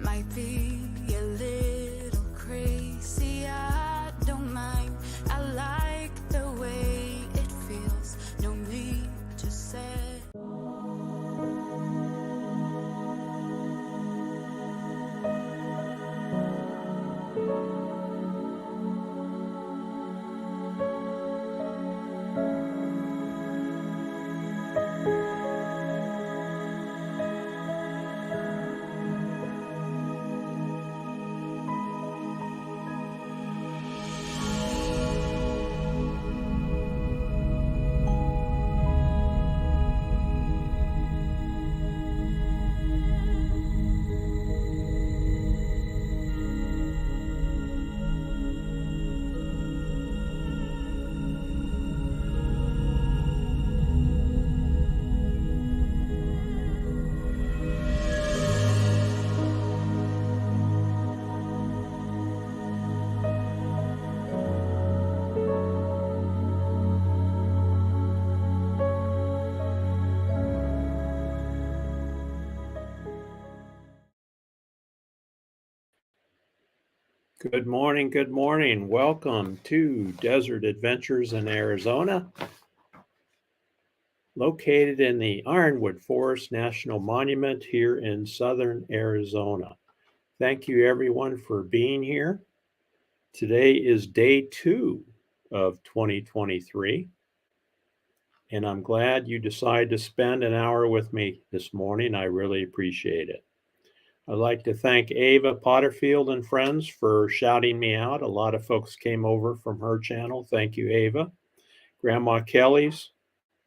might be a little crazy, I don't mind. I like the way it feels, no need to say. Good morning, good morning. Welcome to Desert Adventures in Arizona, located in the Ironwood Forest National Monument here in southern Arizona. Thank you everyone for being here. Today is day 2 of 2023, and I'm glad you decided to spend an hour with me this morning. I really appreciate it. I'd like to thank Ava Potterfield and friends for shouting me out. A lot of folks came over from her channel. Thank you, Ava. Grandma Kelly's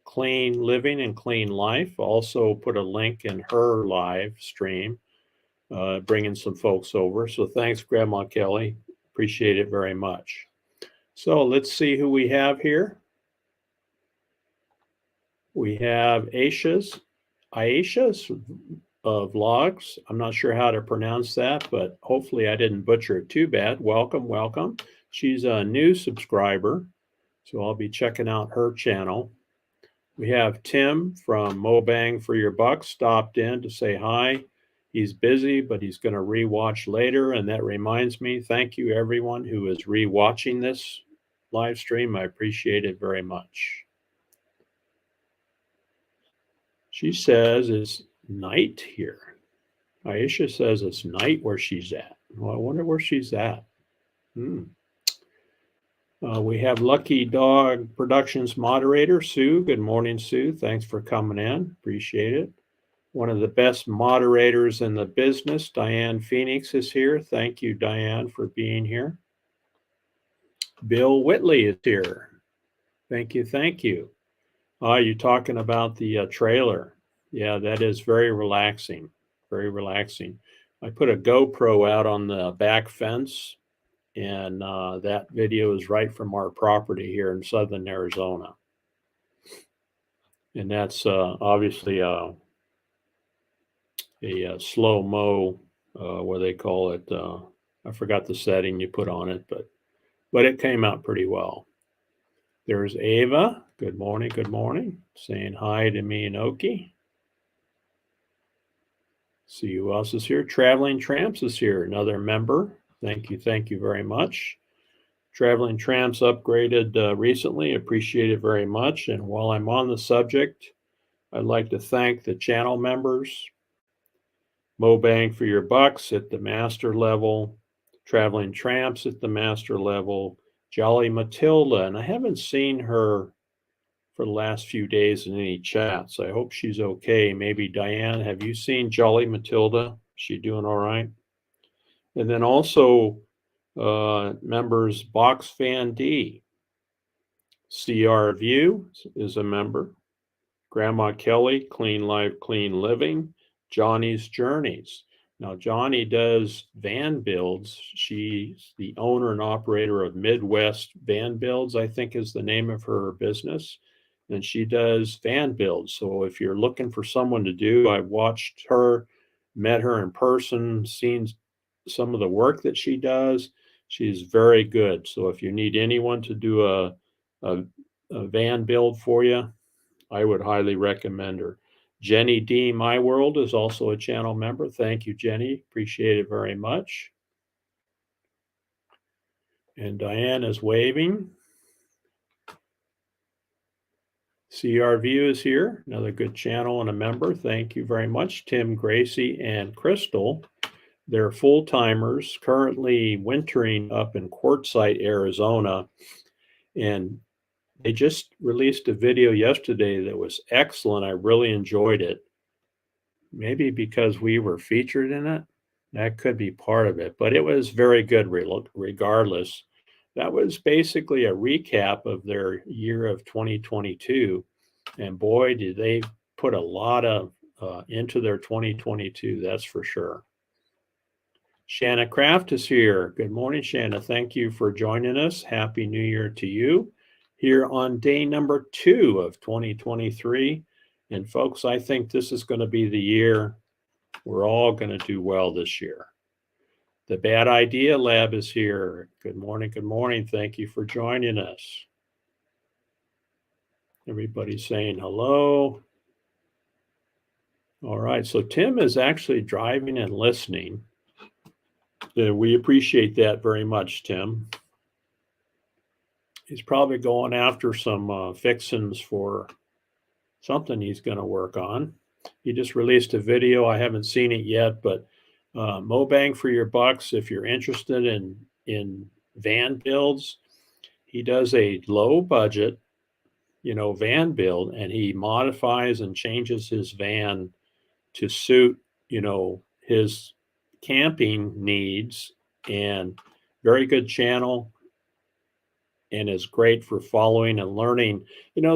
Clean Living and Clean Life also put a link in her live stream, bringing some folks over. So thanks, Grandma Kelly. Appreciate it very much. So let's see who we have here. We have Aisha's vlogs. I'm not sure how to pronounce that, but hopefully I didn't butcher it too bad. Welcome, welcome. She's a new subscriber, so I'll be checking out her channel. We have Tim from Mo Bang for Your Buck stopped in to say hi. He's busy, but he's going to rewatch later, and that reminds me, thank you everyone who is rewatching this live stream. I appreciate it very much. She says it's night here. Aisha says it's night where she's at. Well, I wonder where she's at. We have Lucky Dog Productions moderator, Sue. Good morning, Sue. Thanks for coming in. Appreciate it. One of the best moderators in the business, Diane Phoenix, is here. Thank you, Diane, for being here. Bill Whitley is here. Thank you, thank you. You're talking about the trailer. Yeah, that is very relaxing, very relaxing. I put a GoPro out on the back fence, and that video is right from our property here in southern Arizona. And that's obviously a slow-mo, what they call it. I forgot the setting you put on it, but it came out pretty well. There's Ava. Good morning, saying hi to me and Oki. See who else is here. Traveling Tramps is here, another member. Thank you very much. Traveling Tramps upgraded recently. Appreciate it very much. And while I'm on the subject, I'd like to thank the channel members. Mo Bang for Your Bucks at the master level. Traveling Tramps at the master level. Jolly Matilda, and I haven't seen her for the last few days in any chats. I hope she's okay. Maybe Diane, have you seen Jolly Matilda? Is she doing all right? And then also members Box Fan D. CR View is a member. Grandma Kelly, Clean Life, Clean Living. Johnny's Journeys. Now, Johnny does van builds. She's the owner and operator of Midwest Van Builds, I think is the name of her business. And she does van builds. So if you're looking for someone to do, I've watched her, met her in person, seen some of the work that she does. She's very good. So if you need anyone to do a van build for you, I would highly recommend her. Jenny D. My World is also a channel member. Thank you, Jenny. Appreciate it very much. And Diane is waving. CR View is here, another good channel and a member. Thank you very much. Tim, Gracie, and Crystal. They're full-timers, currently wintering up in Quartzsite, Arizona. And they just released a video yesterday that was excellent. I really enjoyed it. Maybe because we were featured in it. That could be part of it, but it was very good regardless. That was basically a recap of their year of 2022. And boy, did they put a lot of into their 2022, that's for sure. Shanna Kraft is here. Good morning, Shanna. Thank you for joining us. Happy New Year to you here on day number 2 of 2023. And folks, I think this is going to be the year we're all going to do well this year. The Bad Idea Lab is here. Good morning. Good morning. Thank you for joining us. Everybody's saying hello. All right. So Tim is actually driving and listening. We appreciate that very much, Tim. He's probably going after some fixins for something he's going to work on. He just released a video. I haven't seen it yet, but Mo Bang for Your Bucks, if you're interested in van builds, he does a low budget, van build, and he modifies and changes his van to suit, his camping needs. And very good channel, and is great for following and learning,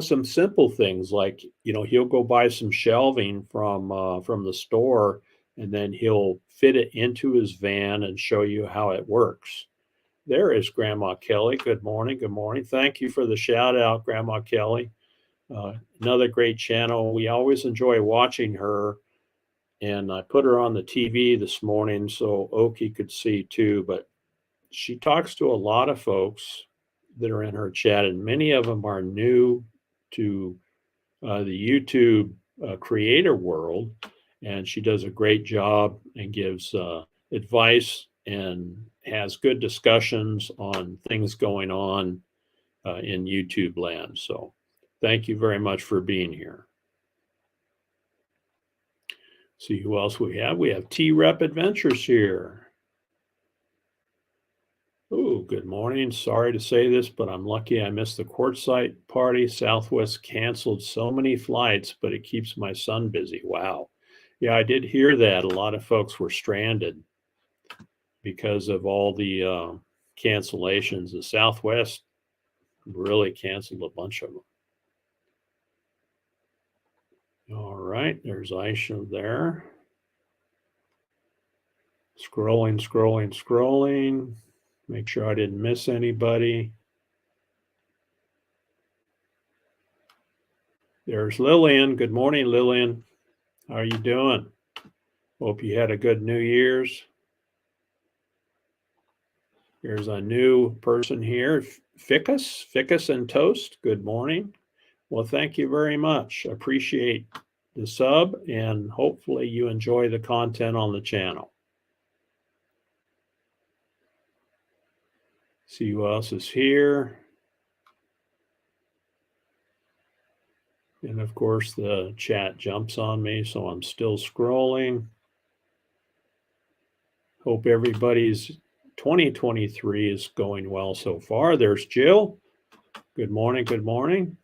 some simple things like, he'll go buy some shelving from the store, and then he'll fit it into his van and show you how it works. There is Grandma Kelly. Good morning. Good morning. Thank you for the shout out, Grandma Kelly. Another great channel. We always enjoy watching her. And I put her on the TV this morning so Oki could see too. But she talks to a lot of folks that are in her chat, and many of them are new to the YouTube creator world. And she does a great job and gives advice and has good discussions on things going on in YouTube land. So thank you very much for being here. See who else we have. We have T-Rep Adventures here. Oh, good morning. Sorry to say this, but I'm lucky I missed the Quartzsite party. Southwest canceled so many flights, but it keeps my son busy. Wow. Yeah, I did hear that. A lot of folks were stranded because of all the cancellations. The Southwest really canceled a bunch of them. All right, there's Aisha there. Scrolling. Make sure I didn't miss anybody. There's Lillian. Good morning, Lillian. How are you doing? Hope you had a good New Year's. There's a new person here, Ficus and Toast. Good morning. Well, thank you very much. Appreciate the sub, and hopefully you enjoy the content on the channel. See who else is here. And of course, the chat jumps on me, so I'm still scrolling. Hope everybody's 2023 is going well so far. There's Jill. Good morning. Good morning.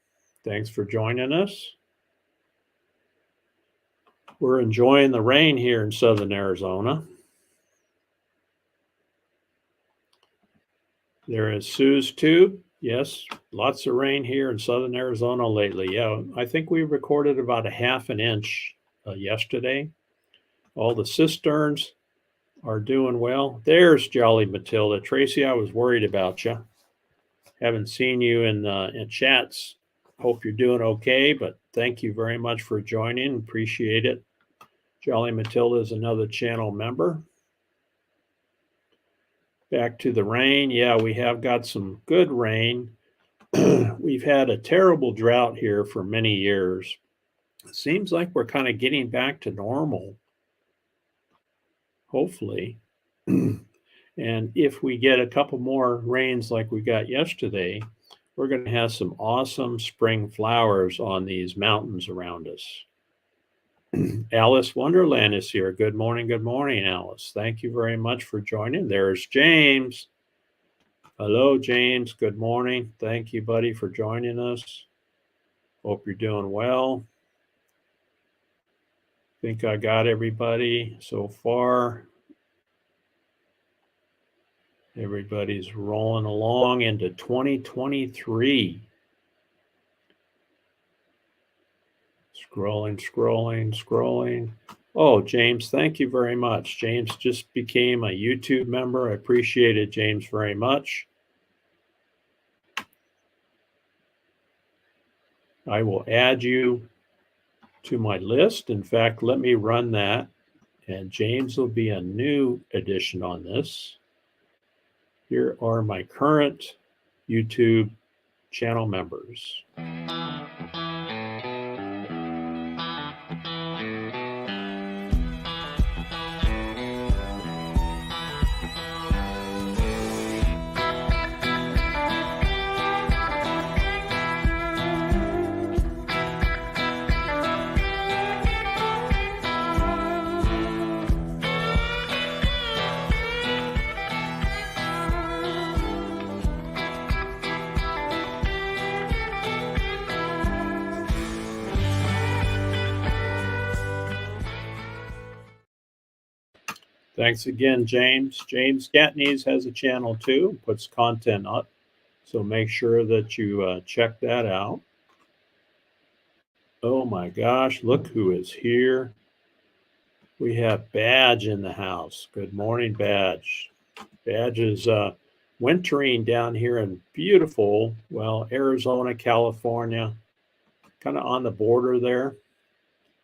Thanks for joining us. We're enjoying the rain here in southern Arizona. There is Sue's Tube. Yes, lots of rain here in southern Arizona lately. Yeah, I think we recorded about a half an inch yesterday. All the cisterns are doing well. There's Jolly Matilda. Tracy, I was worried about you. Haven't seen you in chats. Hope you're doing okay, but thank you very much for joining. Appreciate it. Jolly Matilda is another channel member. Back to the rain. Yeah, we have got some good rain. We've had a terrible drought here for many years. It seems like we're kind of getting back to normal, hopefully. And if we get a couple more rains like we got yesterday, we're going to have some awesome spring flowers on these mountains around us. Alice Wonderland is here. Good morning, Alice. Thank you very much for joining. There's James. Hello, James. Good morning. Thank you, buddy, for joining us. Hope you're doing well. Think I got everybody so far. Everybody's rolling along into 2023. Scrolling. Oh, James, thank you very much. James just became a YouTube member. I appreciate it, James, very much. I will add you to my list. In fact, let me run that, and James will be a new addition on this. Here are my current YouTube channel members. Thanks again, James. James Gatney's has a channel too, puts content up. So make sure that you check that out. Oh my gosh, look who is here. We have Badge in the house. Good morning, Badge. Badge is wintering down here in beautiful, well, Arizona, California, kind of on the border there.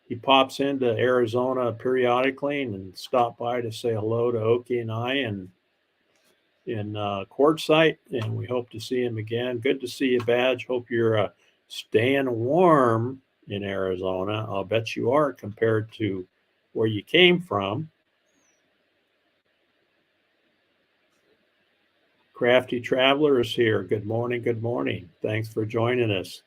He pops into Arizona periodically and stop by to say hello to Oki and I in Quartzsite, and we hope to see him again. Good to see you, Badge. Hope you're staying warm in Arizona. I'll bet you are compared to where you came from. Crafty Traveler is here. Good morning. Thanks for joining us.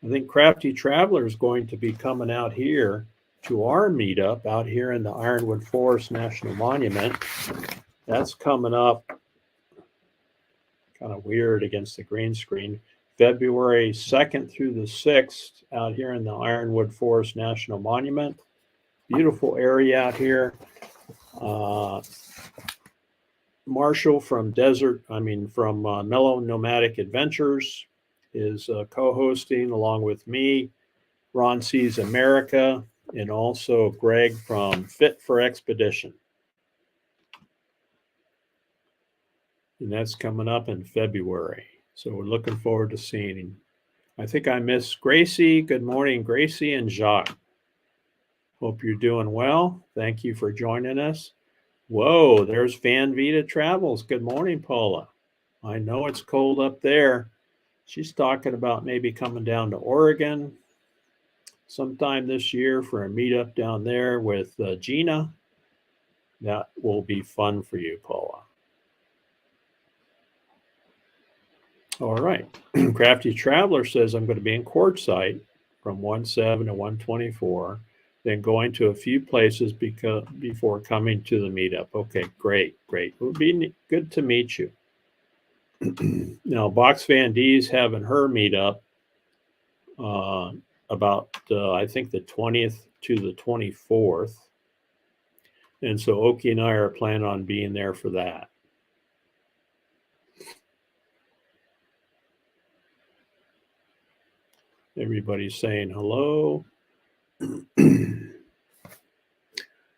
I think Crafty Traveler is going to be coming out here to our meetup out here in the Ironwood Forest National Monument. That's coming up kind of weird against the green screen. February 2nd through the 6th out here in the Ironwood Forest National Monument. Beautiful area out here. Marshall from Mellow Nomadic Adventures is co-hosting along with me, Ron Sees America, and also Greg from Fit for Expedition. And that's coming up in February. So we're looking forward to seeing him. I think I miss Gracie. Good morning, Gracie and Jacques. Hope you're doing well. Thank you for joining us. Whoa, there's Van Vita Travels. Good morning, Paula. I know it's cold up there. She's talking about maybe coming down to Oregon sometime this year for a meetup down there with Gina. That will be fun for you, Paula. All right. Crafty Traveler says I'm going to be in Quartzsite from 1/7 to 1/24, then going to a few places before coming to the meetup. Okay, great. It would be good to meet you. Now, Box Van D's having her meetup about, I think, the 20th to the 24th. And so Oki and I are planning on being there for that. Everybody's saying hello.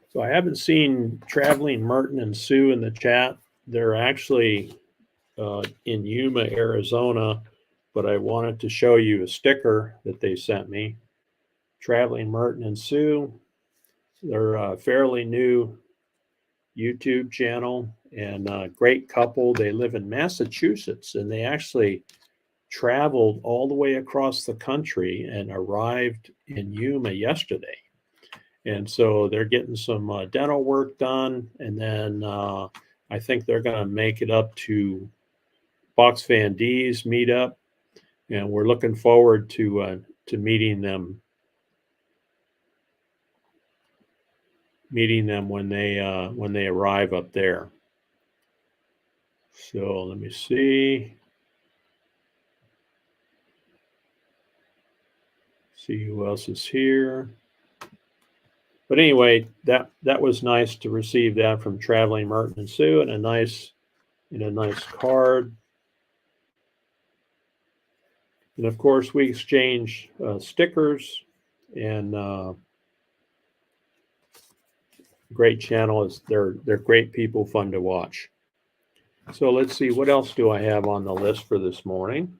So I haven't seen Traveling Merton and Sue in the chat. They're actually in Yuma, Arizona, but I wanted to show you a sticker that they sent me. Traveling Merton and Sue. They're a fairly new YouTube channel and a great couple. They live in Massachusetts, and they actually traveled all the way across the country and arrived in Yuma yesterday. And so they're getting some dental work done, and then I think they're going to make it up to Box Van D's meetup, and we're looking forward to meeting them when they arrive up there. So let me see who else is here. But anyway, that was nice to receive that from Traveling Merton and Sue, and a nice card. And of course, we exchange stickers, and great channel. Is they're great people, fun to watch. So let's see, what else do I have on the list for this morning?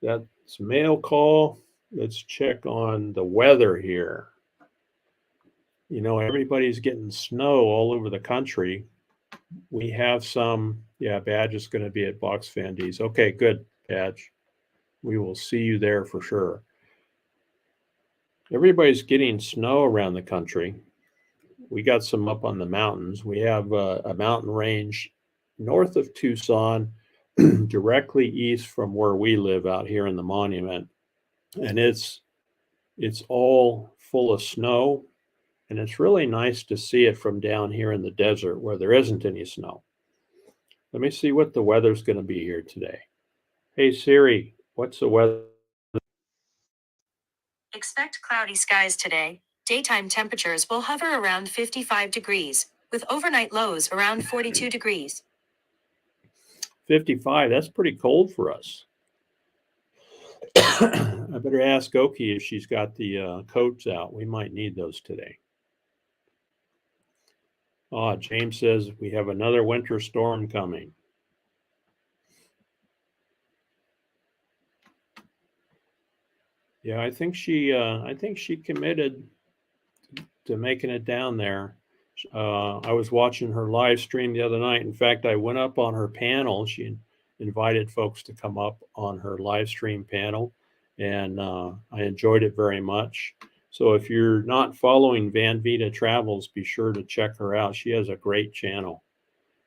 That's mail call. Let's check on the weather here. You know, everybody's getting snow all over the country. We have some. Yeah, Badge is going to be at Box Van D's. Okay, good, Badge. We will see you there for sure. Everybody's getting snow around the country. We got some up on the mountains. We have a mountain range north of Tucson, directly east from where we live out here in the Monument. And it's all full of snow. And it's really nice to see it from down here in the desert where there isn't any snow. Let me see what the weather's going to be here today. Hey, Siri, what's the weather? Expect cloudy skies today. Daytime temperatures will hover around 55 degrees, with overnight lows around 42 degrees. 55, that's pretty cold for us. I better ask Oki if she's got the coats out. We might need those today. James says we have another winter storm coming. Yeah, I think she committed to making it down there. I was watching her live stream the other night. In fact, I went up on her panel. She invited folks to come up on her live stream panel, and I enjoyed it very much. So if you're not following Van Vita Travels, be sure to check her out. She has a great channel.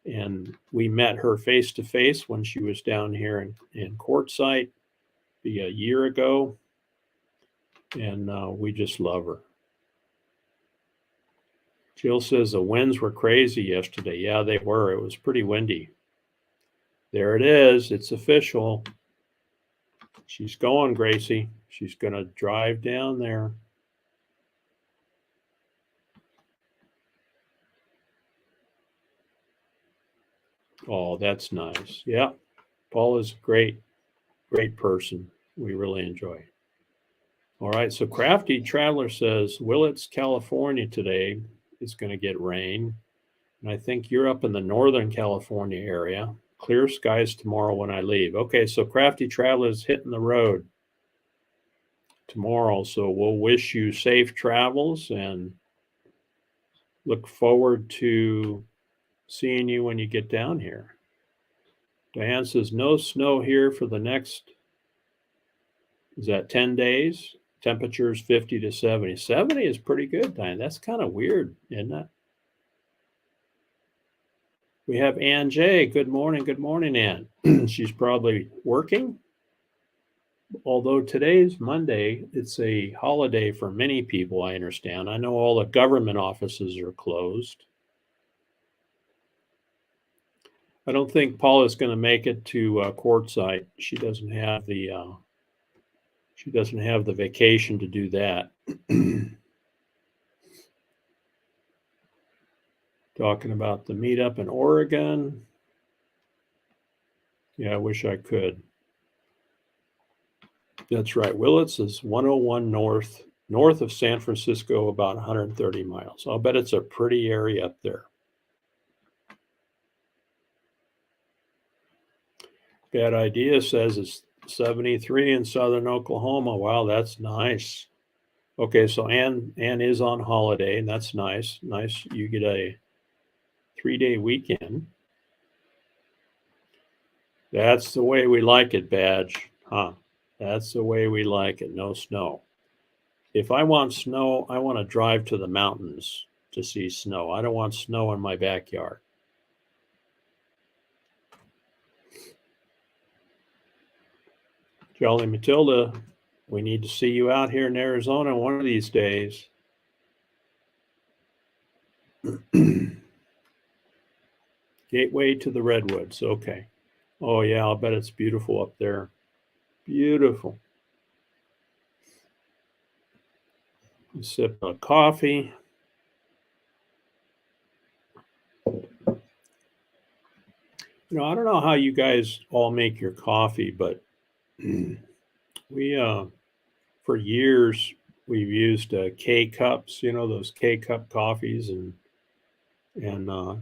And we met her face to face when she was down here in Quartzsite a year ago. And we just love her. Jill says the winds were crazy yesterday. Yeah, they were. It was pretty windy. There it is. It's official. She's going, Gracie. She's going to drive down there. Oh, that's nice. Yeah, Paul is a great person. We really enjoy. All right, so Crafty Traveler says, Willits, California today is going to get rain. And I think you're up in the Northern California area. Clear skies tomorrow when I leave. Okay, so Crafty Traveler is hitting the road tomorrow. So we'll wish you safe travels and look forward to seeing you when you get down here. Diane says, no snow here for the next, is that 10 days? Temperatures 50 to 70. 70 is pretty good, Diane. That's kind of weird, isn't it? We have Ann J. Good morning. Good morning, Ann. She's probably working. Although today's Monday, it's a holiday for many people, I understand. I know all the government offices are closed. I don't think Paula's going to make it to Quartzsite. She doesn't have the vacation to do that. Talking about the meetup in Oregon. Yeah, I wish I could. That's right. Willits is 101 north of San Francisco, about 130 miles. I'll bet it's a pretty area up there. Bad Idea says it's 73 in southern Oklahoma. Wow, that's nice. Okay, so Ann is on holiday, and that's nice. Nice, you get a 3-day weekend. That's the way we like it, Badge. Huh? That's the way we like it. No snow. If I want snow, I want to drive to the mountains to see snow. I don't want snow in my backyard. Jolly Matilda, we need to see you out here in Arizona one of these days. Gateway to the Redwoods. Okay. Oh, yeah, I'll bet it's beautiful up there. Beautiful. A sip of coffee. You know, I don't know how you guys all make your coffee, but we, for years, we've used K cups, you know, those K cup coffees, and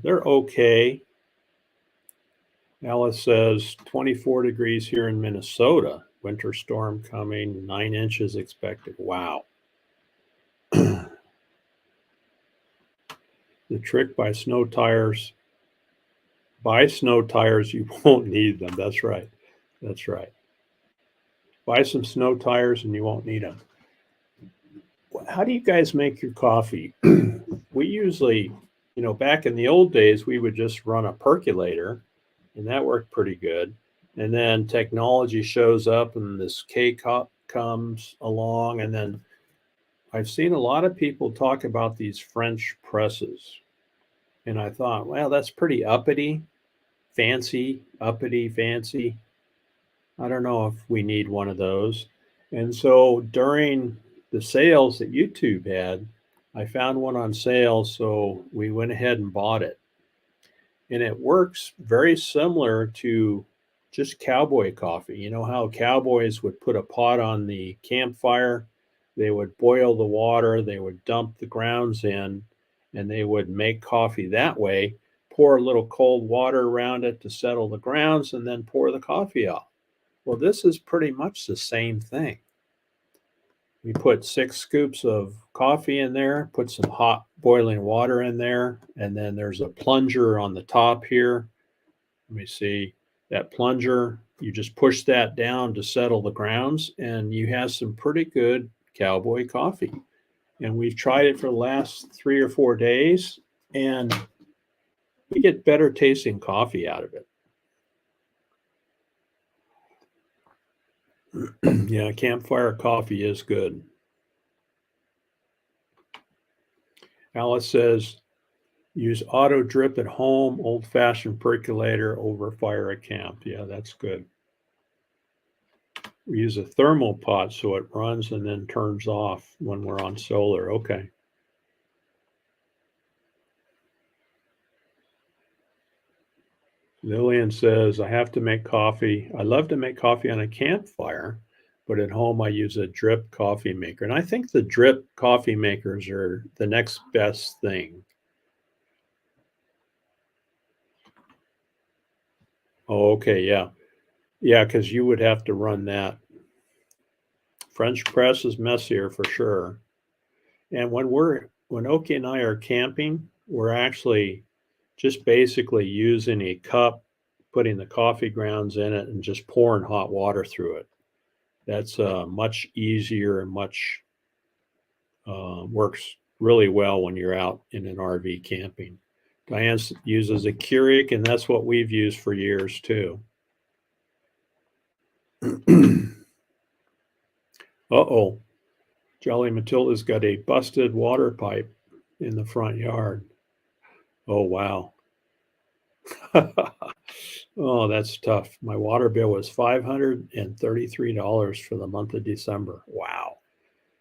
they're okay. Alice says 24 degrees here in Minnesota. Winter storm coming, 9 inches expected. Wow. The trick by snow tires. Buy snow tires, you won't need them. That's right. That's right. Buy some snow tires and you won't need them. How do you guys make your coffee? We usually, you know, back in the old days, we would just run a percolator, and that worked pretty good. And then technology shows up and this K cup comes along. And then I've seen a lot of people talk about these French presses. And I thought, well, that's pretty uppity, fancy. I don't know if we need one of those. And so during the sales that YouTube had, I found one on sale. So we went ahead and bought it. And it works very similar to just cowboy coffee. You know how cowboys would put a pot on the campfire, they would boil the water, they would dump the grounds in, and they would make coffee that way, pour a little cold water around it to settle the grounds, and then pour the coffee off. Well, this is pretty much the same thing. We put 6 scoops of coffee in there, put some hot boiling water in there, and then there's a plunger on the top here. Let me see that plunger. You just push that down to settle the grounds, and you have some pretty good cowboy coffee. And we've tried it for the last 3 or 4 days, and we get better tasting coffee out of it. Yeah, campfire coffee is good. Alice says, use auto drip at home, old-fashioned percolator over fire at camp. Yeah, that's good. We use a thermal pot so it runs and then turns off when we're on solar. Okay. Lillian says, I have to make coffee. I love to make coffee on a campfire, but at home I use a drip coffee maker. And I think the drip coffee makers are the next best thing. Oh, okay, yeah. Yeah, because you would have to run that. French press is messier for sure. And when Oki and I are camping, we're actually just basically using a cup, putting the coffee grounds in it, and just pouring hot water through it. That's much easier and much works really well when you're out in an RV camping. Diane uses a Keurig, and that's what we've used for years too. Uh-oh. Jolly Matilda's got a busted water pipe in the front yard. Oh, wow. Oh, that's tough. My water bill was $533 for the month of December. Wow.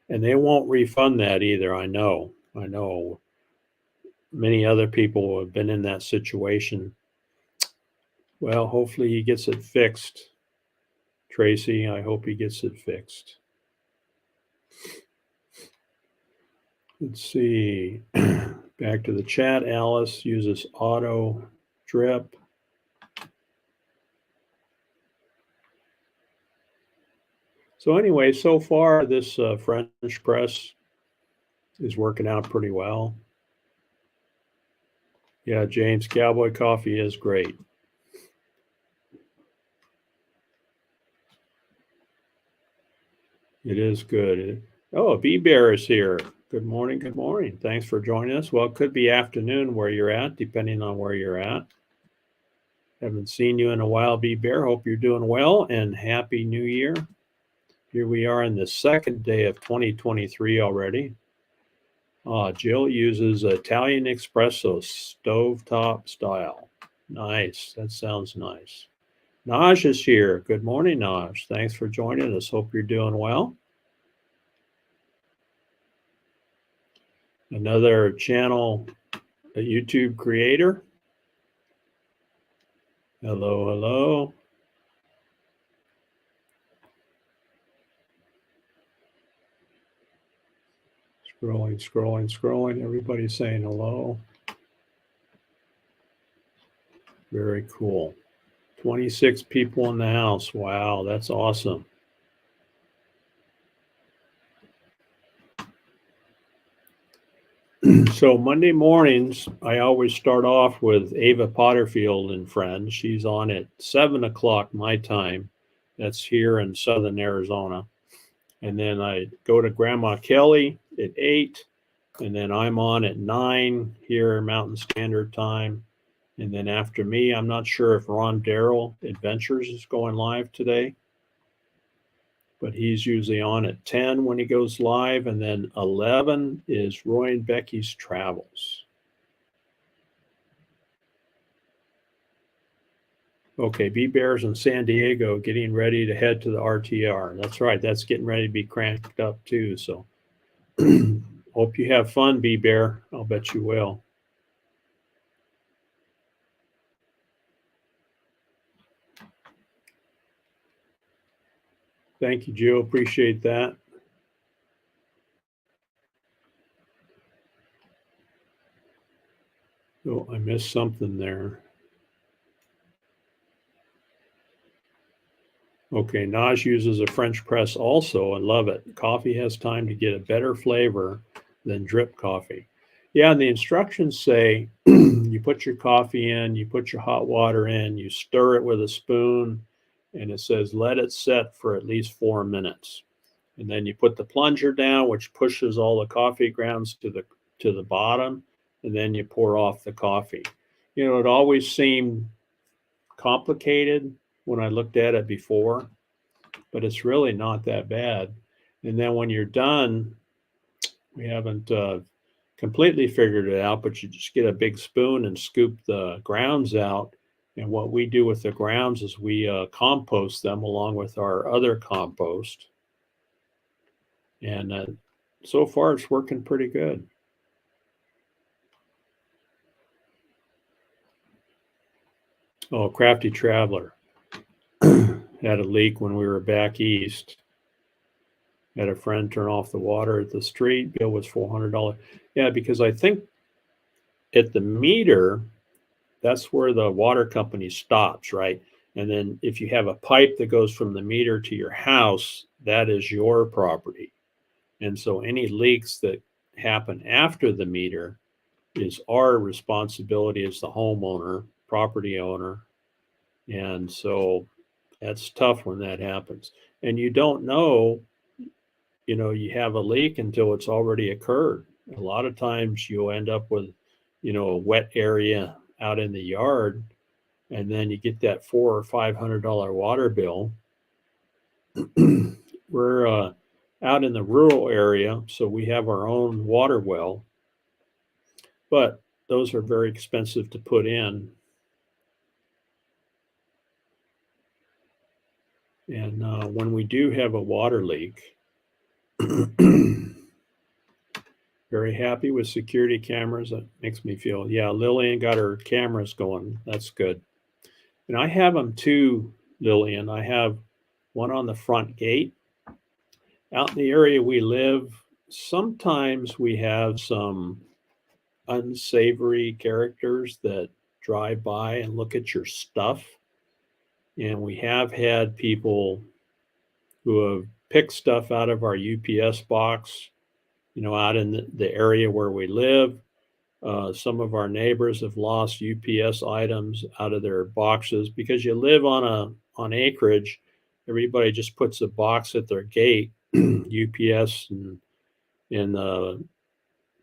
And they won't refund that either. I know. Many other people have been in that situation. Well, hopefully he gets it fixed. Tracy, I hope he gets it fixed. Let's see. Back to the chat. Alice uses auto drip. So anyway, so far this French press is working out pretty well. Yeah, James, cowboy coffee is great. It is good. Oh, Bee Bear is here. Good morning. Good morning. Thanks for joining us. Well, it could be afternoon where you're at, depending on where you're at. Haven't seen you in a while, Bee Bear. Hope you're doing well and Happy New Year. Here we are in the second day of 2023 already. Jill uses Italian espresso stovetop style. Nice. That sounds nice. Naj is here. Good morning, Naj. Thanks for joining us. Hope you're doing well. Another channel, a YouTube creator. Hello, hello. Scrolling. Everybody's saying hello. Very cool. 26 people in the house. Wow, that's awesome. So Monday mornings, I always start off with Ava Potterfield and friends. She's on at 7 o'clock my time. That's here in Southern Arizona. And then I go to Grandma Kelly at 8. And then I'm on at 9 here Mountain Standard Time. And then after me, I'm not sure if Ron Darrell Adventures is going live today, but he's usually on at 10 when he goes live. And then 11 is Roy and Becky's Travels. Okay, Bee Bears in San Diego getting ready to head to the RTR. That's right. That's getting ready to be cranked up too. So hope you have fun, Bee Bear. I'll bet you will. Thank you, Joe. Appreciate that. Oh, I missed something there. Okay, Naj uses a French press also. I love it. Coffee has time to get a better flavor than drip coffee. Yeah, and the instructions say you put your coffee in, you put your hot water in, you stir it with a spoon, and it says let it set for at least 4 minutes. And then you put the plunger down, which pushes all the coffee grounds to the bottom, and then you pour off the coffee. You know, it always seemed complicated when I looked at it before, but it's really not that bad. And then when you're done, we haven't completely figured it out, but you just get a big spoon and scoop the grounds out. And what we do with the grounds is we compost them along with our other compost. And so far it's working pretty good. Oh, Crafty Traveler had a leak when we were back east. Had a friend turn off the water at the street. Bill was $400. Yeah, because I think at the meter, that's where the water company stops, right? And then if you have a pipe that goes from the meter to your house, that is your property. And so any leaks that happen after the meter is our responsibility as the homeowner, property owner. And so that's tough when that happens. And you don't know, you know, you have a leak until it's already occurred. A lot of times you'll end up with, you know, a wet area out in the yard, and then you get that $400 or $500 water bill. We're out in the rural area, so we have our own water well, but those are very expensive to put in. And when we do have a water leak, very happy with security cameras. That makes me feel, yeah, Lillian got her cameras going. That's good. And I have them too, Lillian. I have one on the front gate. Out in the area we live, sometimes we have some unsavory characters that drive by and look at your stuff. And we have had people who have picked stuff out of our UPS box, you know, out in the area where we live. Some of our neighbors have lost UPS items out of their boxes because you live on acreage. Everybody just puts a box at their gate UPS and the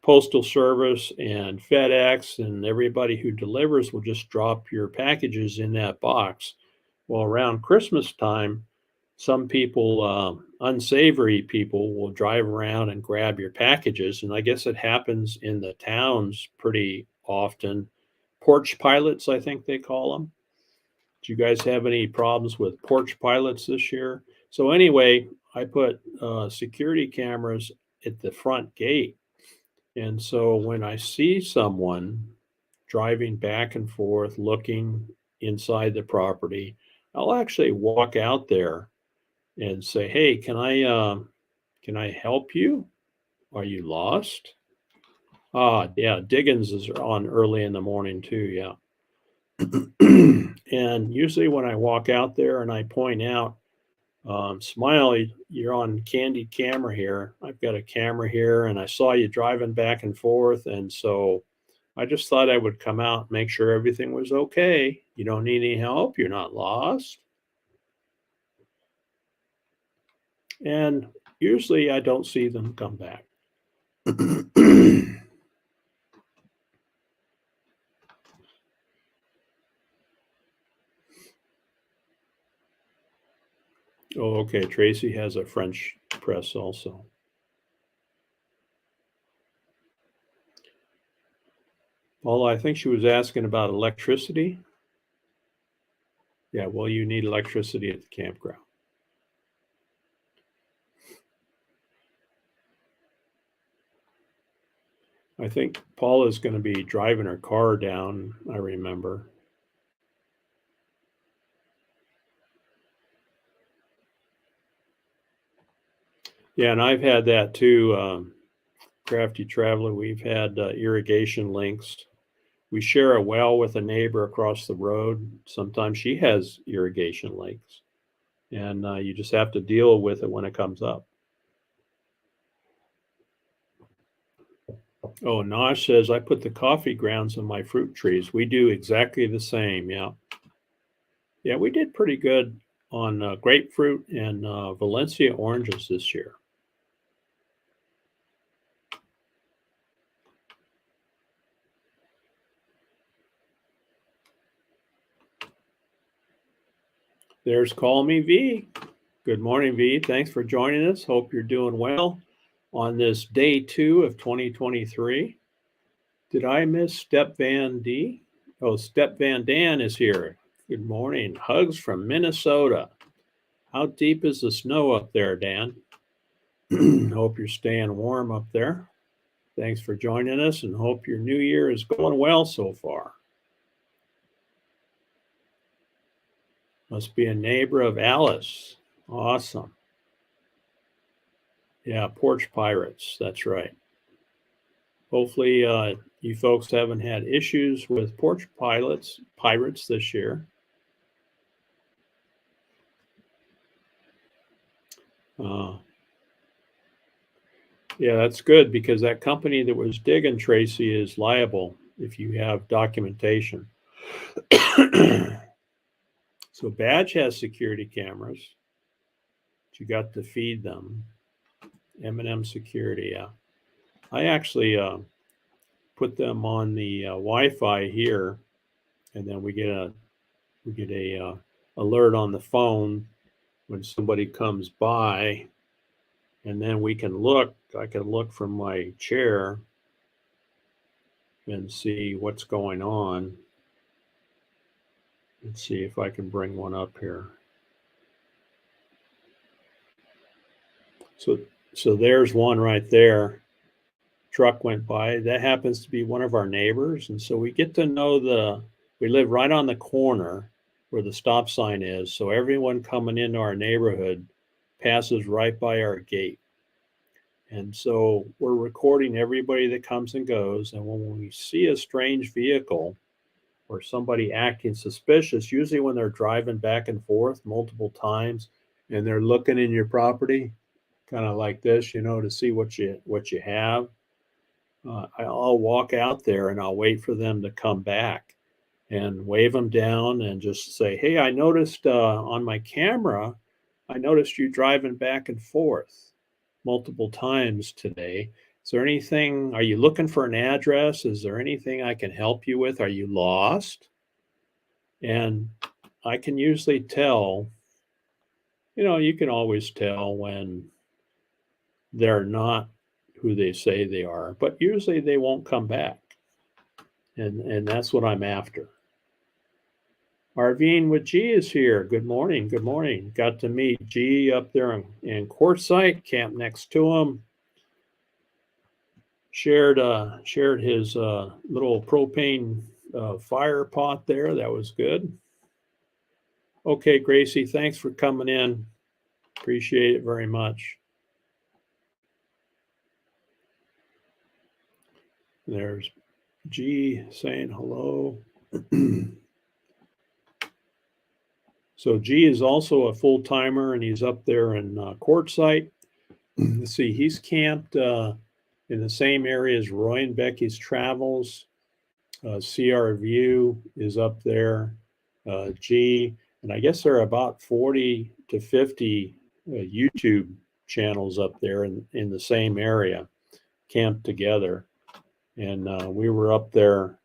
Postal Service and FedEx and everybody who delivers will just drop your packages in that box. Well, around Christmas time, some people, unsavory people, will drive around and grab your packages, and I guess it happens in the towns pretty often. Porch pilots, I think they call them. Do you guys have any problems with porch pilots this year? So anyway, I put security cameras at the front gate. And so when I see someone driving back and forth, looking inside the property, I'll actually walk out there and say, "Hey, can I help you? Are you lost?" Yeah, Diggins is on early in the morning too. Yeah. And usually when I walk out there and I point out, Smile, you're on candid camera here. I've got a camera here and I saw you driving back and forth. And so I just thought I would come out and make sure everything was okay. You don't need any help. You're not lost. And usually I don't see them come back. Oh, okay. Tracy has a French press also. Paula, I think she was asking about electricity. Yeah, well, you need electricity at the campground. I think Paula's going to be driving her car down, I remember. Yeah, and I've had that too, Crafty Traveler. We've had irrigation links. We share a well with a neighbor across the road. Sometimes she has irrigation links, and you just have to deal with it when it comes up. Oh, Nosh says, I put the coffee grounds on my fruit trees. We do exactly the same. Yeah. Yeah, we did pretty good on grapefruit and Valencia oranges this year. There's Call Me V. Good morning, V. Thanks for joining us. Hope you're doing well on this day 2 of 2023. Did I miss Step Van D? Oh, Step Van Dan is here. Good morning. Hugs from Minnesota. How deep is the snow up there, Dan? Hope you're staying warm up there. Thanks for joining us and hope your new year is going well so far. Must be a neighbor of Alice. Awesome. Yeah, porch pirates. That's right. Hopefully you folks haven't had issues with porch pirates this year. Yeah, that's good because that company that was digging Tracy is liable if you have documentation. So Badge has security cameras. But you got to feed them. M&M Security, yeah. I actually put them on the Wi-Fi here, and then we get a alert on the phone when somebody comes by, and then we can look. I can look from my chair and see what's going on. Let's see if I can bring one up here. So there's one right there. Truck went by. That happens to be one of our neighbors. And so we get to know we live right on the corner where the stop sign is. So everyone coming into our neighborhood passes right by our gate. And so we're recording everybody that comes and goes. And when we see a strange vehicle or somebody acting suspicious, usually when they're driving back and forth multiple times and they're looking in your property, kind of like this, to see what you have. I'll walk out there and I'll wait for them to come back and wave them down and just say, hey, I noticed on my camera, I noticed you driving back and forth. multiple times today. Is there anything, are you looking for an address? Is there anything I can help you with? Are you lost? And I can usually tell, you can always tell when they're not who they say they are, but usually they won't come back. And that's what I'm after. Arvine with G is here. Good morning. Good morning. Got to meet G up there in Quartzsite, camped next to him. Shared his little propane fire pot there. That was good. Okay, Gracie, thanks for coming in. Appreciate it very much. There's G saying hello. So G is also a full-timer, and he's up there in Quartzsite. Let's see, he's camped in the same area as Roy and Becky's Travels. CR View is up there. G, and I guess there are about 40 to 50 YouTube channels up there in the same area, camped together. And we were up there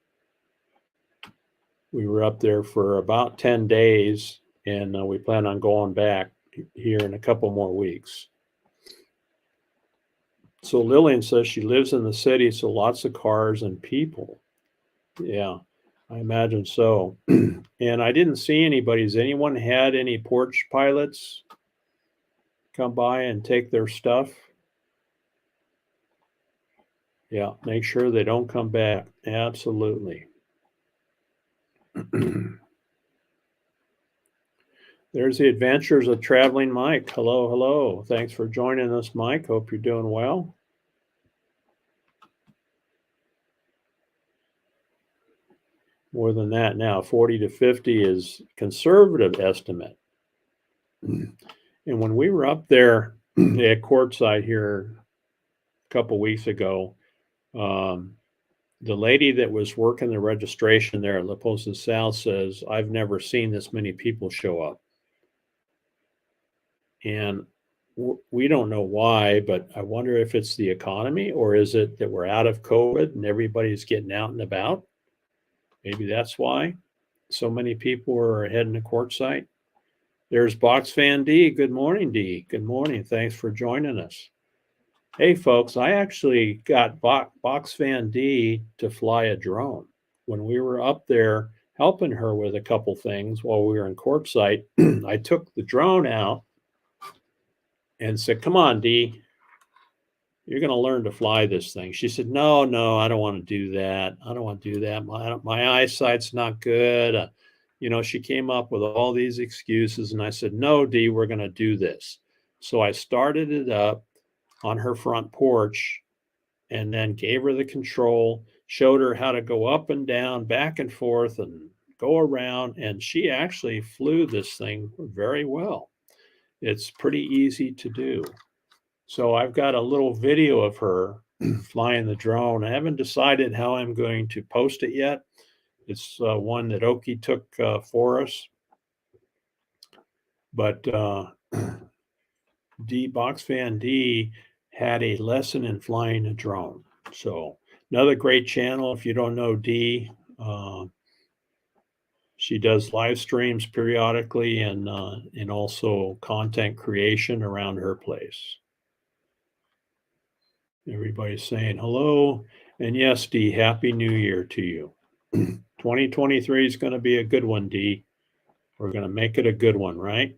for about 10 days, and we plan on going back here in a couple more weeks. So Lillian says she lives in the city, so lots of cars and people. Yeah, I imagine so. And I didn't see anybody. Has anyone had any porch pilots come by and take their stuff? Yeah, make sure they don't come back. Absolutely. There's the Adventures of Traveling Mike. Hello, hello. Thanks for joining us, Mike. Hope you're doing well. More than that now, 40 to 50 is conservative estimate. And when we were up there at Quartzsite here a couple weeks ago, the lady that was working the registration there at La Posa South says, I've never seen this many people show up. And we don't know why, but I wonder if it's the economy, or is it that we're out of COVID and everybody's getting out and about? Maybe that's why so many people are heading to Quartzsite. There's Box Fan D. Good morning, D. Good morning. Thanks for joining us. Hey, folks, I actually got Box Fan D to fly a drone. When we were up there helping her with a couple things while we were in Quartzsite, I took the drone out and said, come on, D, you're going to learn to fly this thing. She said, no, I don't want to do that. I don't want to do that. My eyesight's not good. She came up with all these excuses, and I said, no, D, we're going to do this. So I started it up on her front porch and then gave her the control, showed her how to go up and down, back and forth, and go around. And she actually flew this thing very well. It's pretty easy to do. So I've got a little video of her flying the drone. I haven't decided how I'm going to post it yet. It's one that Oki took for us. But Box Fan D had a lesson in flying a drone. So another great channel. If you don't know D, she does live streams periodically and also content creation around her place. Everybody's saying hello. And yes, D, Happy New Year to you. 2023 is going to be a good one, D. We're going to make it a good one, right?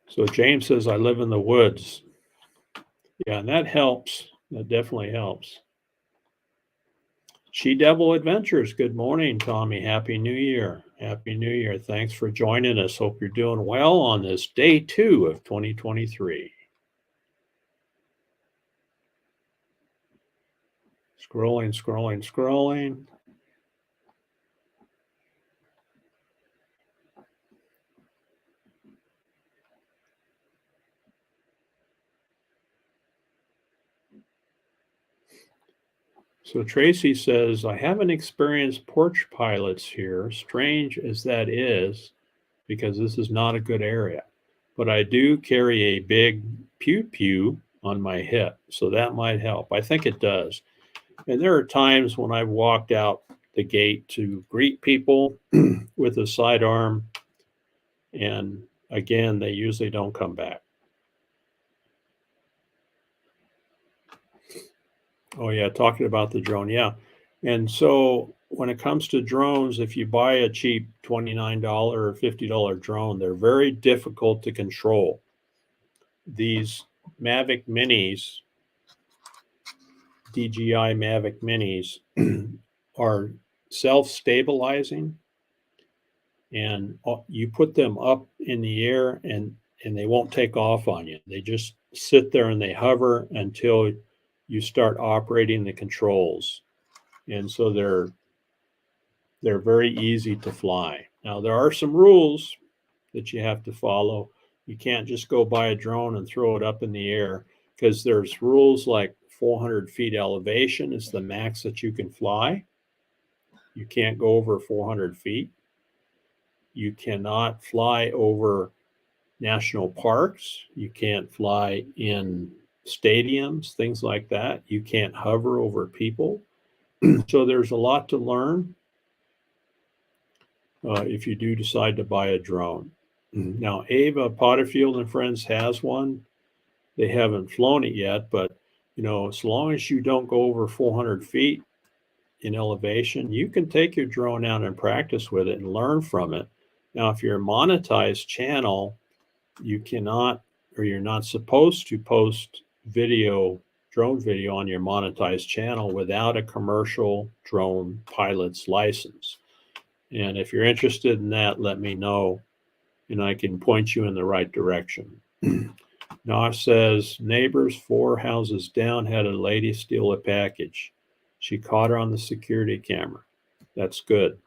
So James says, I live in the woods. Yeah, and that helps. That definitely helps. She Devil Adventures. Good morning, Tommy. Happy New Year. Happy New Year. Thanks for joining us. Hope you're doing well on this day 2 of 2023. Scrolling. So Tracy says, I haven't experienced porch pilots here, strange as that is, because this is not a good area. but I do carry a big pew pew on my hip, so that might help. I think it does. And there are times when I've walked out the gate to greet people with a sidearm, and again, they usually don't come back. Oh yeah, talking about the drone, yeah. And so when it comes to drones, if you buy a cheap $29 or $50 drone, they're very difficult to control. These Mavic Minis, DJI Mavic Minis, are self-stabilizing, and you put them up in the air and they won't take off on you. They just sit there and they hover until you start operating the controls. And so they're very easy to fly. Now there are some rules that you have to follow. You can't just go buy a drone and throw it up in the air, because there's rules like 400 feet elevation is the max that you can fly. You can't go over 400 feet. You cannot fly over national parks. You can't fly in stadiums, things like that. You can't hover over people. So there's a lot to learn if you do decide to buy a drone. Now, Ava Potterfield and Friends has one. They haven't flown it yet, but as long as you don't go over 400 feet in elevation, you can take your drone out and practice with it and learn from it. Now, if you're a monetized channel, you cannot, or you're not supposed to post drone video on your monetized channel without a commercial drone pilot's license. And if you're interested in that, let me know, and I can point you in the right direction. Nosh says, neighbors 4 houses down had a lady steal a package. She caught her on the security camera. That's good.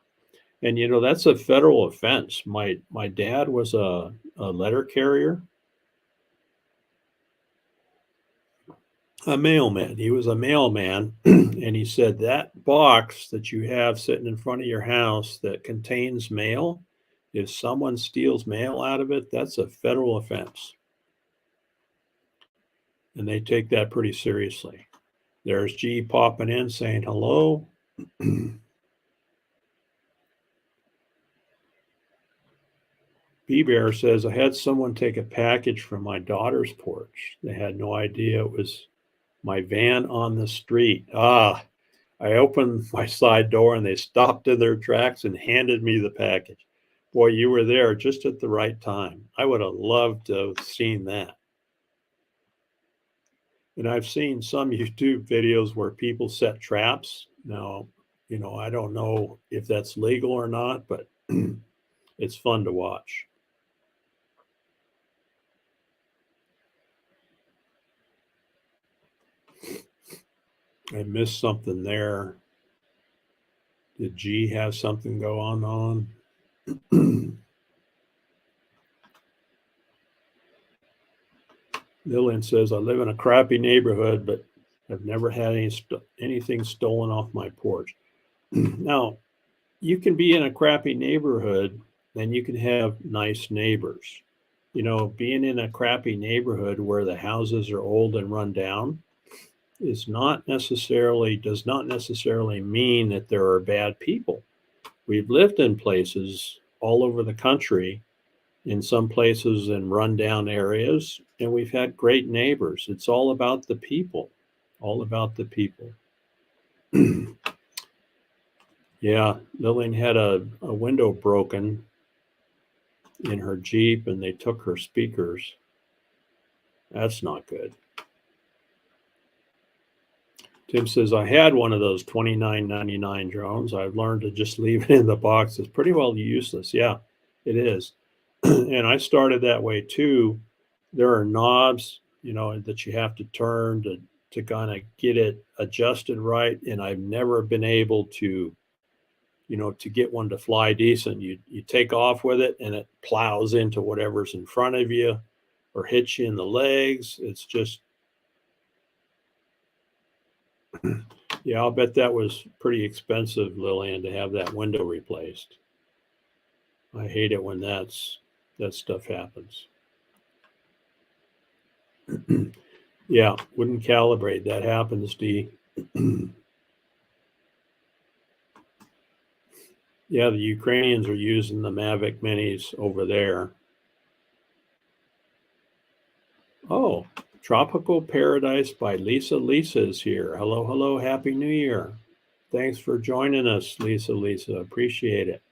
And that's a federal offense. My dad was a letter carrier, a mailman. He was a mailman, and he said that box that you have sitting in front of your house that contains mail, if someone steals mail out of it, that's a federal offense. And they take that pretty seriously. There's G popping in saying hello. B-Bear says, I had someone take a package from my daughter's porch. They had no idea it was my van on the street. I opened my side door and they stopped in their tracks and handed me the package. Boy, you were there just at the right time. I would have loved to have seen that. And I've seen some YouTube videos where people set traps. Now, I don't know if that's legal or not, but it's fun to watch. I missed something there. Did G have something go on? Lillian says, I live in a crappy neighborhood, but I've never had anything stolen off my porch. Now, you can be in a crappy neighborhood, then you can have nice neighbors. Being in a crappy neighborhood where the houses are old and run down does not necessarily mean that there are bad people. We've lived in places all over the country, in some places in rundown areas, and we've had great neighbors. It's all about the people, Yeah, Lillian had a window broken in her Jeep and they took her speakers. That's not good. Tim says, I had one of those $29.99 drones. I've learned to just leave it in the box. It's pretty well useless. Yeah, it is. And I started that way too. There are knobs, that you have to turn to kind of get it adjusted right. And I've never been able to, to get one to fly decent. You take off with it and it plows into whatever's in front of you or hits you in the legs. It's just, yeah, I'll bet that was pretty expensive, Lillian, to have that window replaced. I hate it when that stuff happens. Yeah, wouldn't calibrate. That happens, D. Yeah, the Ukrainians are using the Mavic Minis over there. Oh, Tropical Paradise by Lisa. Lisa is here. Hello, hello. Happy New Year. Thanks for joining us, Lisa. Lisa, appreciate it.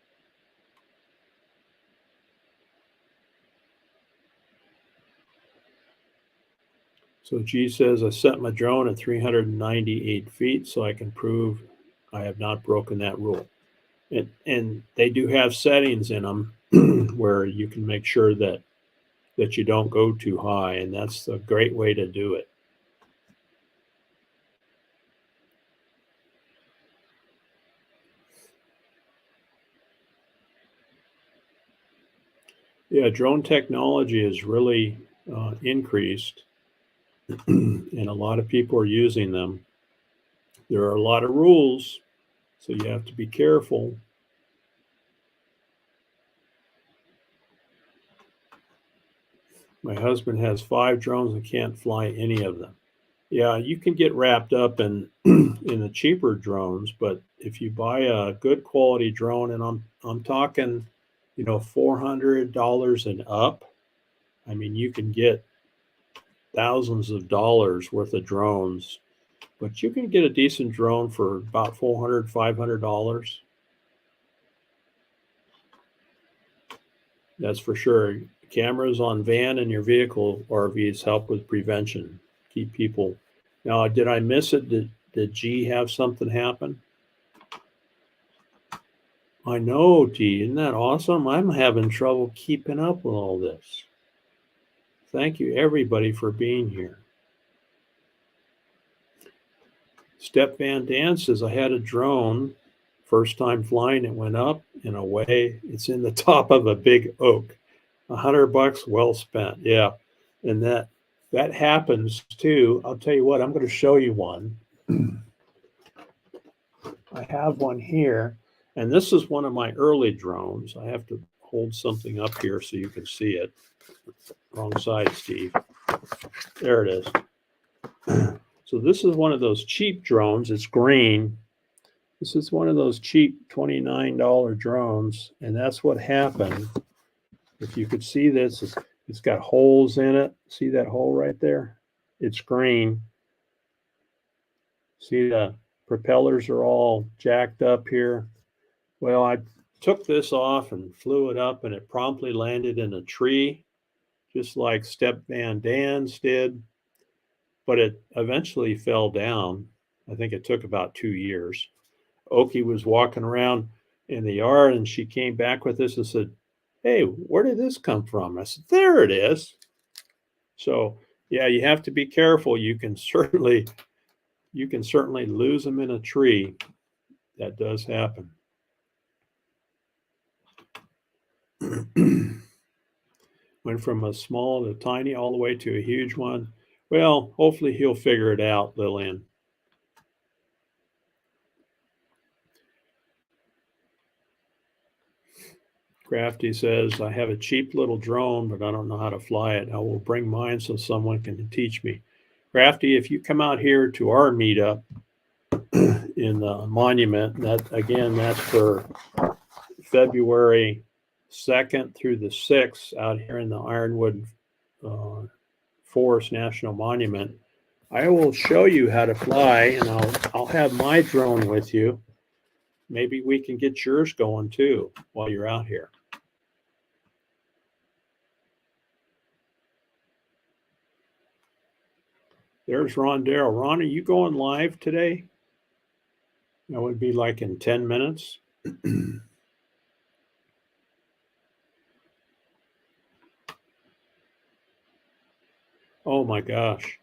So G says, I set my drone at 398 feet so I can prove I have not broken that rule. And they do have settings in them where you can make sure that you don't go too high, and that's a great way to do it. Yeah, drone technology has really increased, and a lot of people are using them. There are a lot of rules, so you have to be careful. My husband has 5 drones and can't fly any of them. Yeah, you can get wrapped up in in the cheaper drones, but if you buy a good quality drone, and I'm talking, $400 and up, I mean, you can get thousands of dollars worth of drones, but you can get a decent drone for about $400, $500. That's for sure. Cameras on van and your vehicle RVs help with prevention. Keep people. Now, did I miss it? Did G have something happen? I know, G. Isn't that awesome? I'm having trouble keeping up with all this. Thank you, everybody, for being here. Step Van Dan says, I had a drone. First time flying, it went up and away. It's in the top of a big oak. $100 well spent. Yeah. And that happens too. I'll tell you what, I'm going to show you one. I have one here, and this is one of my early drones. I have to hold something up here so you can see it. Wrong side, Steve. There it is. So this is one of those cheap drones. It's green. This is one of those cheap $29 drones, and that's what happened. If you could see this, it's got holes in it. See that hole right there? It's green. See the propellers are all jacked up here. Well, I took this off and flew it up, and it promptly landed in a tree, just like Step Van Dan's did. But it eventually fell down. I think it took about 2 years. Oki was walking around in the yard, and she came back with this and said, hey, where did this come from? I said, there it is. So yeah, you have to be careful. You can certainly lose them in a tree. That does happen. Went from a small to tiny all the way to a huge one. Well, hopefully he'll figure it out, Lillian. Crafty says, I have a cheap little drone, but I don't know how to fly it. I will bring mine so someone can teach me. Crafty, if you come out here to our meetup in the Monument, that's for February 2nd through the 6th out here in the Ironwood Forest National Monument. I will show you how to fly, and I'll have my drone with you. Maybe we can get yours going too while you're out here. There's Ron Darrell. Ron, are you going live today? That would be like in 10 minutes. Oh my gosh.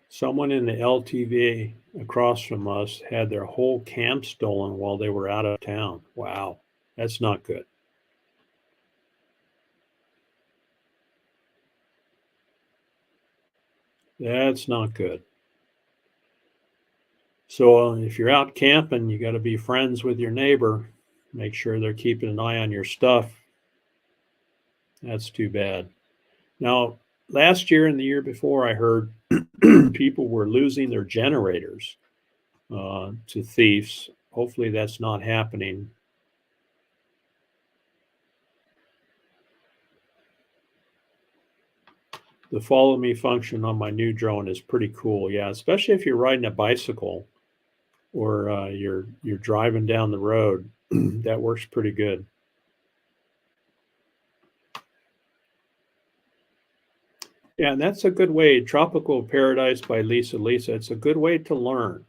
Someone in the LTV across from us had their whole camp stolen while they were out of town. Wow, that's not good. That's not good. So if you're out camping, you got to be friends with your neighbor. Make sure they're keeping an eye on your stuff. That's too bad. Now, last year and the year before, I heard people were losing their generators to thieves. Hopefully that's not happening. The follow me function on my new drone is pretty cool. Yeah, especially if you're riding a bicycle or you're driving down the road. That works pretty good. Yeah, and that's a good way. Tropical Paradise by Lisa. It's a good way to learn.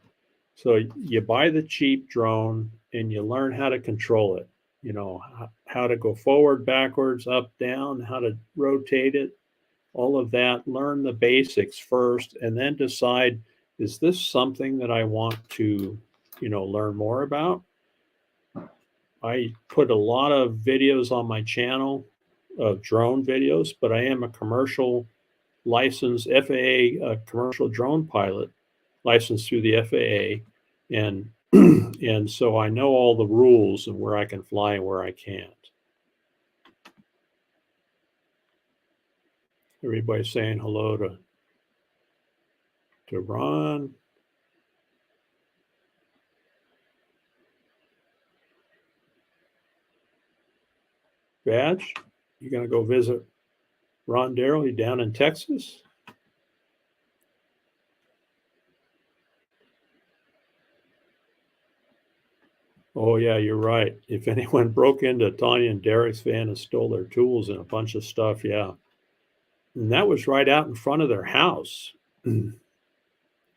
So you buy the cheap drone and you learn how to control it. You know, how to go forward, backwards, up, down, how to rotate it, all of that. Learn the basics first and then decide, is this something that I want to, learn more about? I put a lot of videos on my channel of drone videos, but I am a commercial licensed FAA commercial drone pilot, licensed through the FAA, and and so I know all the rules and where I can fly and where I can't. Everybody's saying hello to Ron. Badge, you gonna go visit Ron Darrell? You down in Texas? Oh yeah, you're right. If anyone broke into Tanya and Derek's van and stole their tools and a bunch of stuff, yeah. And that was right out in front of their house, at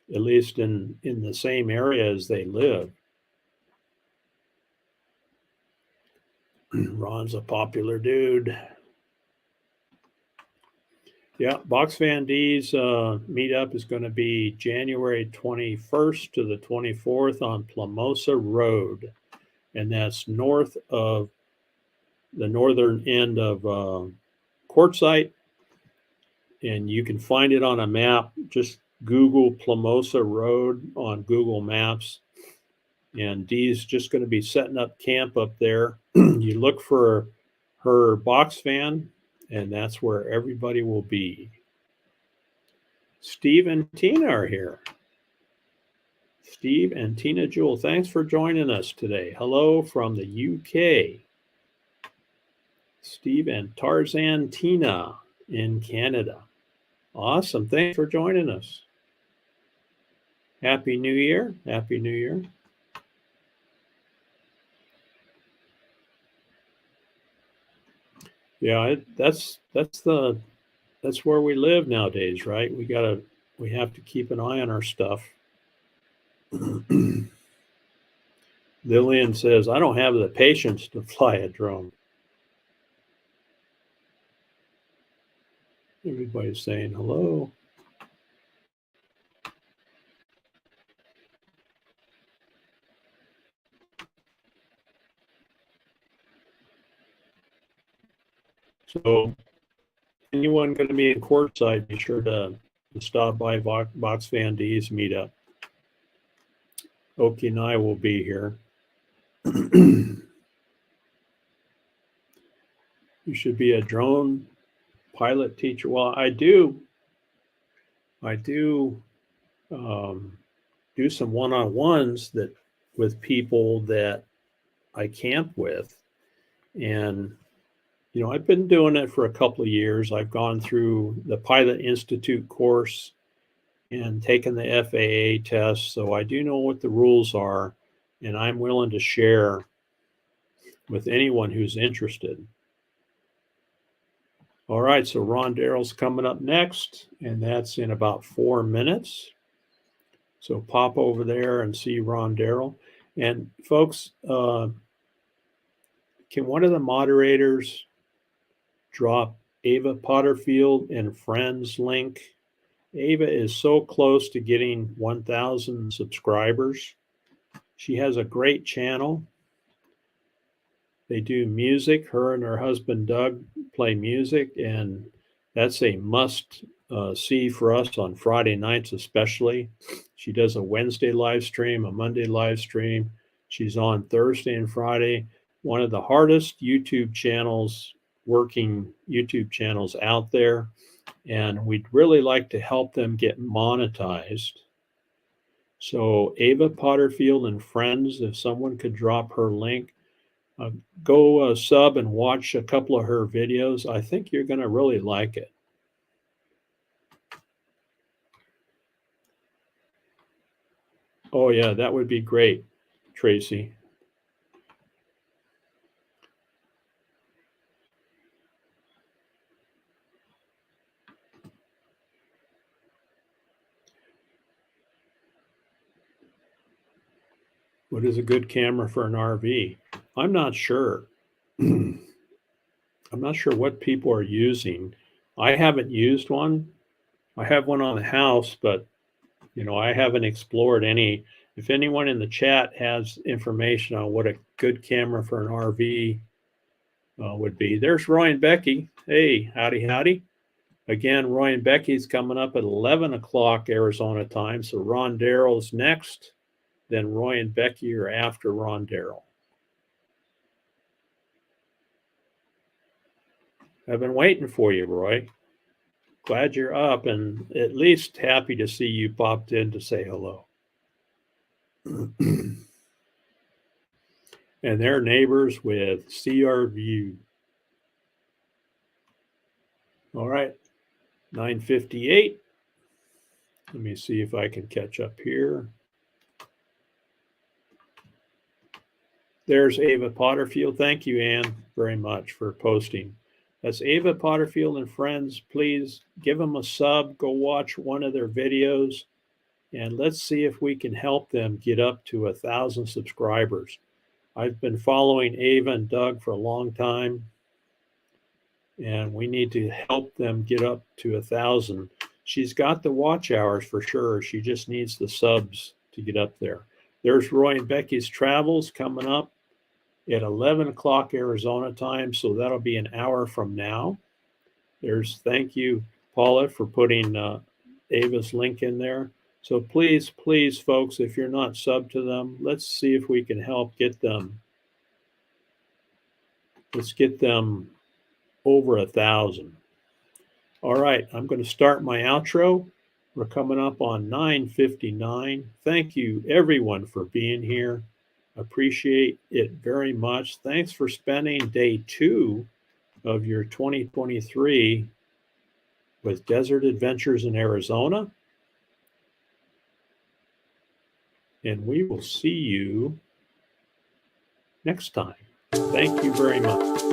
least in the same area as they live. Ron's a popular dude. Yeah, Box Van D's meetup is going to be January 21st to the 24th on Plamosa Road. And that's north of the northern end of Quartzsite. And you can find it on a map. Just Google Plamosa Road on Google Maps. And Dee's just going to be setting up camp up there. You look for her box van, and that's where everybody will be. Steve and Tina are here. Steve and Tina Jewell, thanks for joining us today. Hello from the UK. Steve and Tarzan Tina in Canada. Awesome. Thanks for joining us. Happy New Year. Happy New Year. Yeah, that's where we live nowadays, right? We have to keep an eye on our stuff. Lillian says, I don't have the patience to fly a drone. Everybody's saying hello. So anyone going to be in Quartzsite, be sure to stop by Box Van D's meetup. Oki and I will be here. You should be a drone pilot teacher. Well, I do do some one-on-ones with people that I camp with. And, I've been doing it for a couple of years. I've gone through the Pilot Institute course and taken the FAA test. So I do know what the rules are, and I'm willing to share with anyone who's interested. All right, so Ron Darrell's coming up next, and that's in about 4 minutes. So pop over there and see Ron Darrell. And folks, can one of the moderators drop Ava Potterfield and Friends link? Ava is so close to getting 1,000 subscribers. She has a great channel. They do music. Her and her husband, Doug, play music, and that's a must see for us on Friday nights especially. She does a Wednesday live stream, a Monday live stream. She's on Thursday and Friday. One of the hardest working YouTube channels out there. and we'd really like to help them get monetized. So Ava Potterfield and friends, if someone could drop her link, go sub and watch a couple of her videos. I think you're going to really like it. Oh yeah, that would be great, Tracy. What is a good camera for an RV? I'm not sure. I'm not sure what people are using. I haven't used one. I have one on the house, but I haven't explored any. If anyone in the chat has information on what a good camera for an RV would be, there's Roy and Becky. Hey, howdy. Again, Roy and Becky's coming up at 11 o'clock Arizona time. So Ron Darrell's next. Then Roy and Becky are after Ron Darrell. I've been waiting for you, Roy. Glad you're up and at least happy to see you popped in to say hello. And they're neighbors with CR View. All right, 9:58. Let me see if I can catch up here. There's Ava Potterfield. Thank you, Ann, very much for posting. That's Ava Potterfield and friends. Please give them a sub. Go watch one of their videos. And let's see if we can help them get up to 1,000 subscribers. I've been following Ava and Doug for a long time. And we need to help them get up to 1,000. She's got the watch hours for sure. She just needs the subs to get up there. There's Roy and Becky's Travels coming up at 11 o'clock Arizona time. So that'll be an hour from now. Thank you, Paula, for putting Ava's link in there. So please, folks, if you're not sub to them, let's see if we can help get them. Let's get them over 1,000. All right, I'm going to start my outro. We're coming up on 9:59. Thank you, everyone, for being here. Appreciate it very much. Thanks for spending day 2 of your 2023 with Desert Adventures in Arizona. And we will see you next time. Thank you very much.